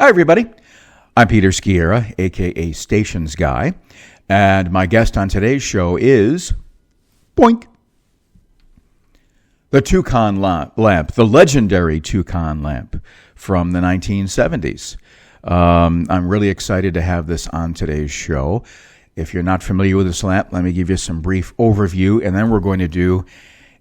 Hi, everybody. I'm Peter Sciarra, a.k.a. Stations Guy, and my guest on today's show is, boink, the Toucan lamp, the legendary Toucan lamp from the 1970s. I'm really excited to have this on today's show. If you're not familiar with this lamp, let me give you some brief overview, and then we're going to do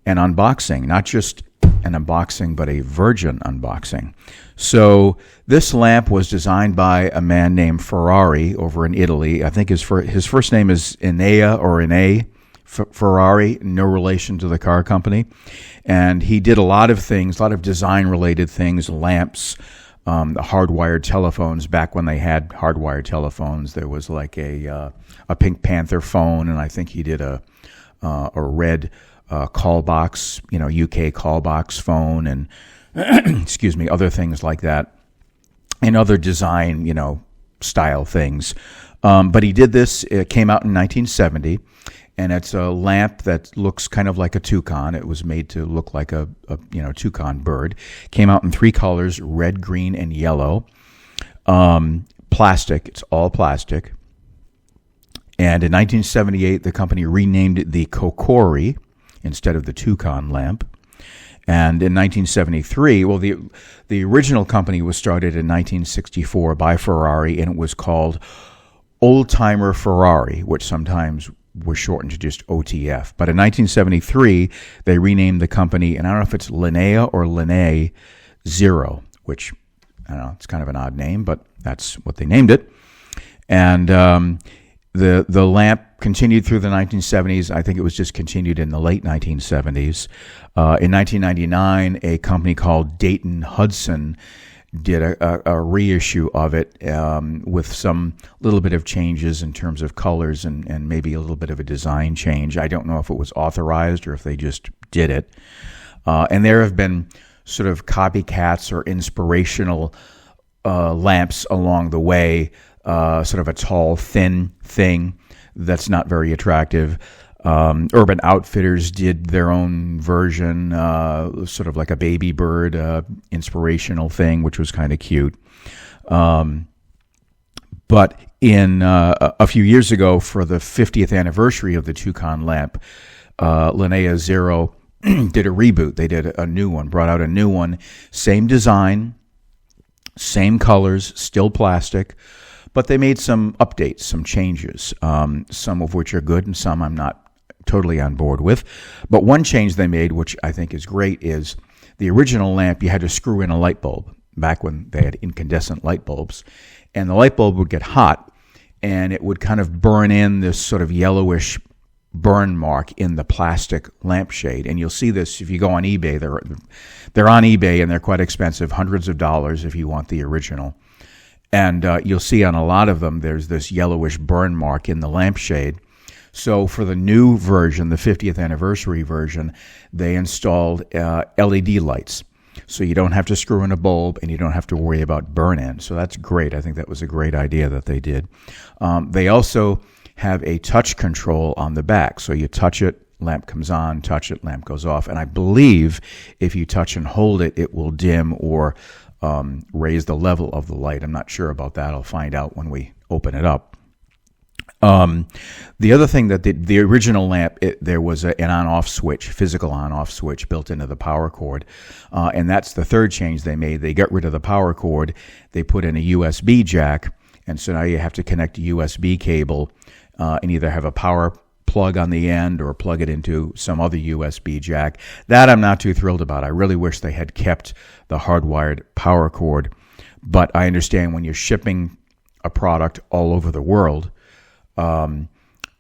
an unboxing, not just an unboxing, but a virgin unboxing. So this lamp was designed by a man named Ferrari over in Italy. I think his first name is Enea Ferrari, no relation to the car company. And he did a lot of things, a lot of design-related things, lamps, hardwired telephones. Back when they had hardwired telephones, there was like a Pink Panther phone, and I think he did a red call box, UK call box phone, and excuse me, other things like that, and other design, style things. But he did this. It came out in 1970, and it's a lamp that looks kind of like a toucan. It was made to look like a toucan bird. Came out in three colors: red, green, and yellow. Plastic. It's all plastic. And in 1978, the company renamed it the Kokori instead of the Toucan lamp. And in 1973, well, the original company was started in 1964 by Ferrari, and it was called Old Timer Ferrari, which sometimes was shortened to just OTF. But in 1973, they renamed the company, and I don't know if it's Linnea or Linnae Zero, which, I don't know, it's kind of an odd name, but that's what they named it. And the lamp continued through the 1970s. I think it was discontinued in the late 1970s. In 1999, a company called Dayton Hudson did a reissue of it with some little bit of changes in terms of colors and maybe a little bit of a design change. I don't know if it was authorized or if they just did it. And there have been sort of copycats or inspirational lamps along the way, sort of a tall, thin thing that's not very attractive. Urban Outfitters did their own version, sort of like a baby bird inspirational thing, which was kind of cute. But in a few years ago, for the 50th anniversary of the Toucan lamp, Linnea Zero did a reboot. They did a new one, brought out a new one, same design, same colors, still plastic, but they made some updates, some changes, some of which are good and some I'm not totally on board with. But one change they made, which I think is great, is the original lamp, you had to screw in a light bulb back when they had incandescent light bulbs. And the light bulb would get hot, and it would kind of burn in this sort of yellowish burn mark in the plastic lampshade. And you'll see this if you go on eBay. They're on eBay, and they're quite expensive, hundreds of dollars if you want the original. And you'll see on a lot of them, there's this yellowish burn mark in the lampshade. So for the new version, the 50th anniversary version, they installed LED lights. So you don't have to screw in a bulb, and you don't have to worry about burn-in. So that's great. I think that was a great idea that they did. They also have a touch control on the back. So you touch it, lamp comes on, touch it, lamp goes off. And I believe if you touch and hold it, it will dim or raise the level of the light. I'm not sure about that. I'll find out when we open it up. The other thing that the original lamp, there was an on-off switch, physical on-off switch built into the power cord, and that's the third change they made. They got rid of the power cord. They put in a USB jack, and so now you have to connect a USB cable and either have a power plug on the end or plug it into some other USB jack. That I'm not too thrilled about. I really wish they had kept the hardwired power cord, but I understand when you're shipping a product all over the world,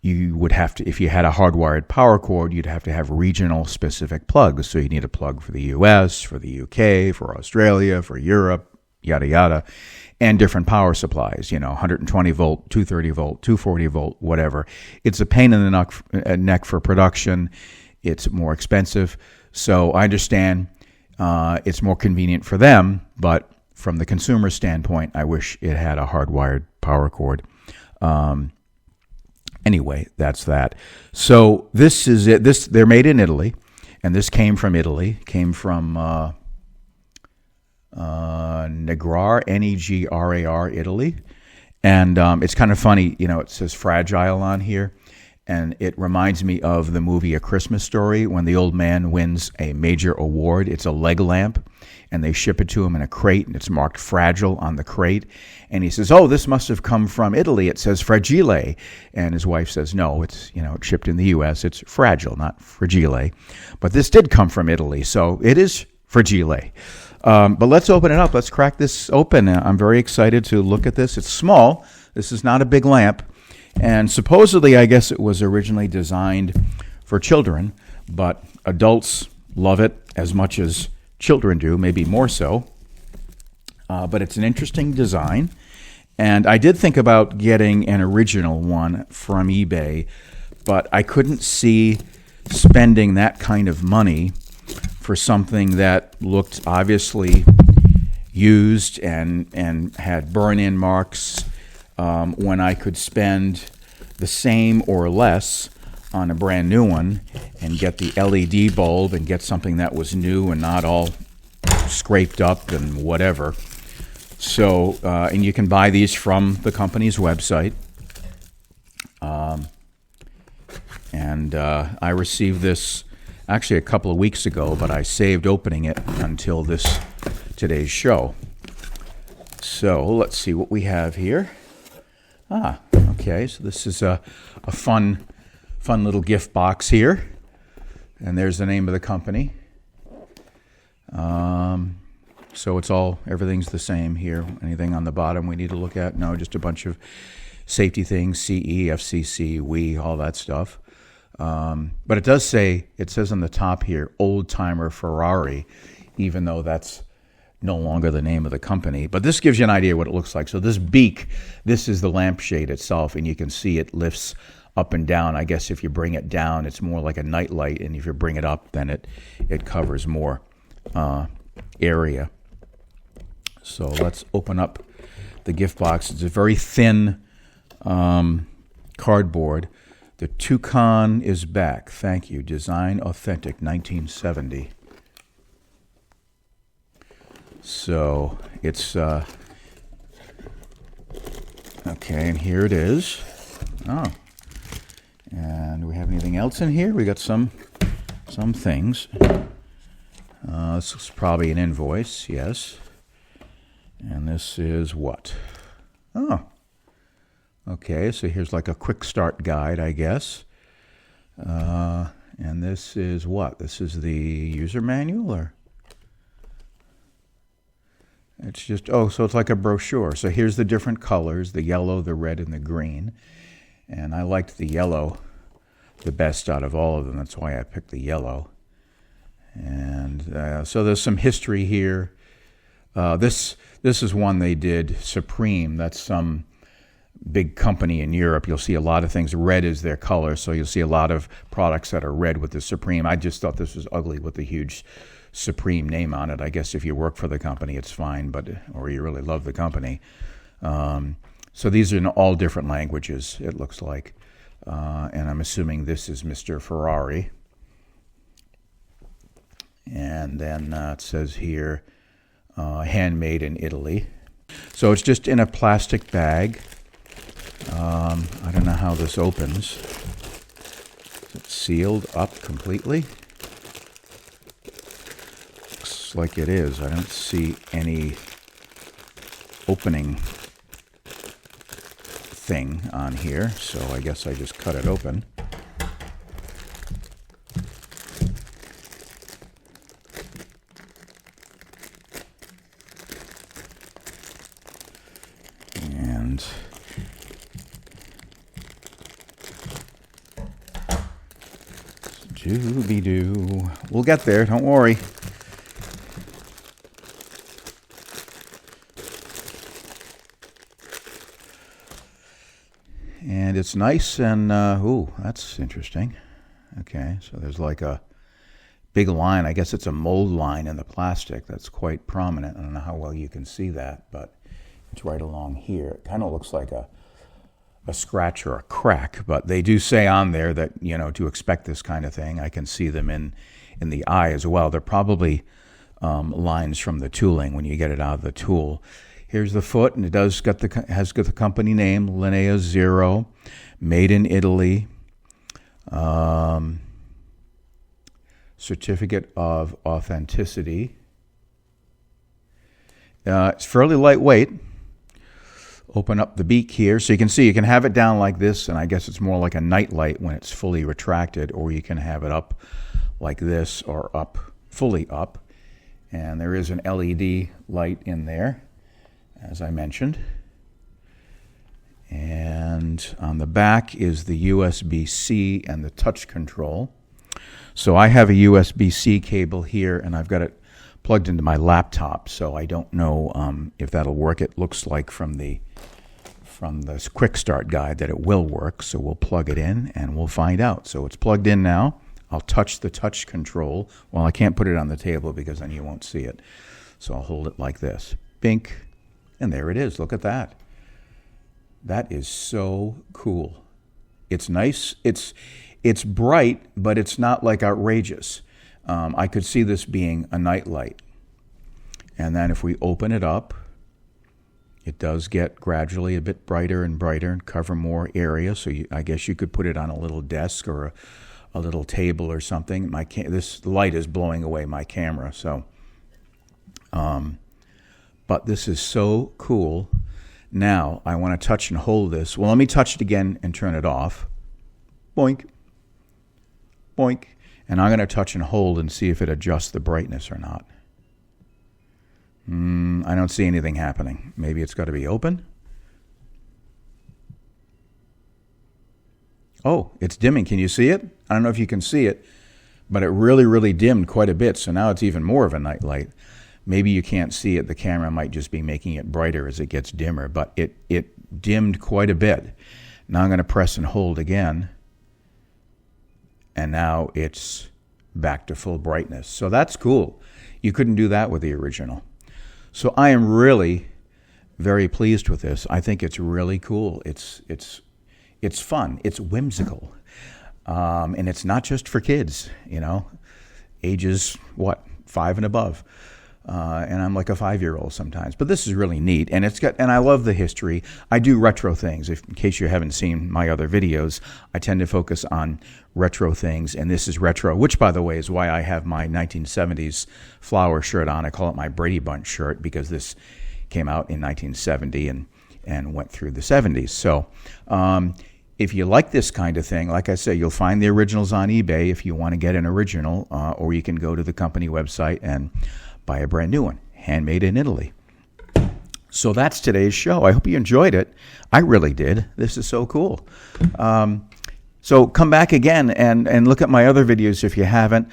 you would have to, if you had a hardwired power cord, you'd have to have regional specific plugs. So you need a plug for the US, for the UK, for Australia, for Europe, yada, yada, and different power supplies, 120 volt, 230 volt, 240 volt, whatever. It's a pain in the neck for production. It's more expensive. So I understand it's more convenient for them, but from the consumer standpoint, I wish it had a hardwired power cord. Anyway, that's that. So this is it. They're made in Italy, and this came from Italy. Came from Negrar, Negrar, Italy. And it's kind of funny, it says fragile on here. And it reminds me of the movie A Christmas Story when the old man wins a major award. It's a leg lamp, and they ship it to him in a crate, and it's marked fragile on the crate. And he says, oh, this must have come from Italy. It says fragile. And his wife says, no, it's, it's shipped in the U.S. It's fragile, not fragile. But this did come from Italy, so it is fragile. But let's open it up. Let's crack this open. I'm very excited to look at this. It's small. This is not a big lamp. And supposedly, I guess it was originally designed for children, but adults love it as much as children do, maybe more so. But it's an interesting design. And I did think about getting an original one from eBay, but I couldn't see spending that kind of money for something that looked obviously used and had burn-in marks, when I could spend the same or less on a brand new one and get the LED bulb and get something that was new and not all scraped up and whatever. So, and you can buy these from the company's website. And I received this actually a couple of weeks ago, but I saved opening it until today's show. So let's see what we have here. Okay, so this is a fun little gift box here. And there's the name of the company. So everything's the same here. Anything on the bottom we need to look at? No, just a bunch of safety things, CE, FCC, WE, all that stuff. But it says on the top here, Old Timer Ferrari, even though that's no longer the name of the company. But this gives you an idea what it looks like. So this beak, this is the lampshade itself, and you can see it lifts up and down. I guess if you bring it down, it's more like a night light, and if you bring it up, then it covers more area. So let's open up the gift box. It's a very thin cardboard. The Toucan is back. Thank you. Design authentic, 1970. So it's okay, and here it is. Oh, and do we have anything else in here? We got some things. This is probably an invoice, yes. And this is what? Oh, okay. So here's like a quick start guide, I guess. And this is what? This is the user manual, or? It's just, so it's like a brochure. So here's the different colors, the yellow, the red, and the green. And I liked the yellow the best out of all of them. That's why I picked the yellow. And so there's some history here. This is one they did, Supreme. That's some big company in Europe. You'll see a lot of things. Red is their color, so you'll see a lot of products that are red with the Supreme. I just thought this was ugly with the huge Supreme name on it. I guess if you work for the company, it's fine, or you really love the company. So these are in all different languages, it looks like. And I'm assuming this is Mr. Ferrari. And then it says here, handmade in Italy. So it's just in a plastic bag. I don't know how this opens. Is it sealed up completely? Looks like it is. I don't see any opening thing on here, so I guess I just cut it open. And doo-be-doo. We'll get there, don't worry. And it's nice and, that's interesting. Okay, so there's like a big line. I guess it's a mold line in the plastic that's quite prominent. I don't know how well you can see that, but it's right along here. It kind of looks like a scratch or a crack, but they do say on there that, to expect this kind of thing. I can see them in the eye as well. They're probably lines from the tooling when you get it out of the tool. Here's the foot, and it has got the company name, Linea Zero, made in Italy. Certificate of authenticity. It's fairly lightweight. Open up the beak here so you can see you can have it down like this, and I guess it's more like a night light when it's fully retracted, or you can have it up like this or up, fully up. And there is an LED light in there, as I mentioned. And on the back is the USB-C and the touch control. So I have a USB-C cable here, and I've got it plugged into my laptop, so I don't know if that'll work. It looks like from the quick start guide that it will work, so we'll plug it in and we'll find out. So it's plugged in now. I'll touch the touch control. Well, I can't put it on the table because then you won't see it. So I'll hold it like this. Bink. And there it is. Look at that. That is so cool. It's nice. It's bright, but it's not like outrageous. I could see this being a night light. And then if we open it up, it does get gradually a bit brighter and brighter and cover more area. So I guess you could put it on a little desk or a little table or something. This light is blowing away my camera. So, but this is so cool. Now I want to touch and hold this. Well, let me touch it again and turn it off. Boink. Boink. And I'm going to touch and hold and see if it adjusts the brightness or not. I don't see anything happening. Maybe it's got to be open. Oh, it's dimming. Can you see it? I don't know if you can see it, but it really, really dimmed quite a bit. So now it's even more of a night light. Maybe you can't see it. The camera might just be making it brighter as it gets dimmer, but it dimmed quite a bit. Now I'm going to press and hold again. And now it's back to full brightness. So that's cool. You couldn't do that with the original. So I am really very pleased with this. I think it's really cool. It's fun. It's whimsical. And it's not just for kids, ages, 5 and above. And I'm like a 5-year-old sometimes. But this is really neat. And I love the history. I do retro things. In case you haven't seen my other videos, I tend to focus on retro things. And this is retro, which, by the way, is why I have my 1970s flower shirt on. I call it my Brady Bunch shirt because this came out in 1970 and went through the 70s. So if you like this kind of thing, like I say, you'll find the originals on eBay if you want to get an original, or you can go to the company website and buy a brand new one, handmade in Italy. So that's today's show. I hope you enjoyed it. I really did. This is so cool. So come back again and look at my other videos if you haven't.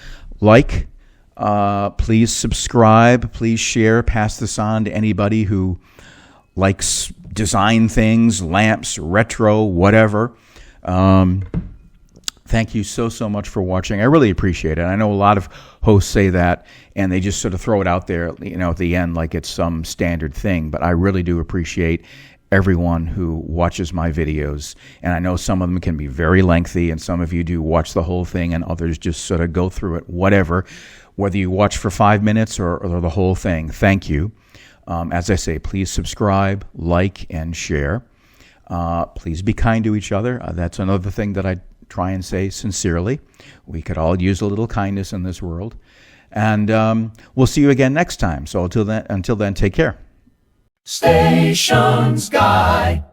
Please subscribe, please share, pass this on to anybody who likes design things, lamps, retro, whatever. Thank you so much for watching. I really appreciate it. I know a lot of hosts say that, and they just sort of throw it out there, at the end like it's some standard thing. But I really do appreciate everyone who watches my videos. And I know some of them can be very lengthy, and some of you do watch the whole thing, and others just sort of go through it, whatever. Whether you watch for 5 minutes or the whole thing, thank you. As I say, please subscribe, like, and share. Please be kind to each other. That's another thing that I try and say sincerely. We could all use a little kindness in this world. And we'll see you again next time. So until then, take care. Stations Guy.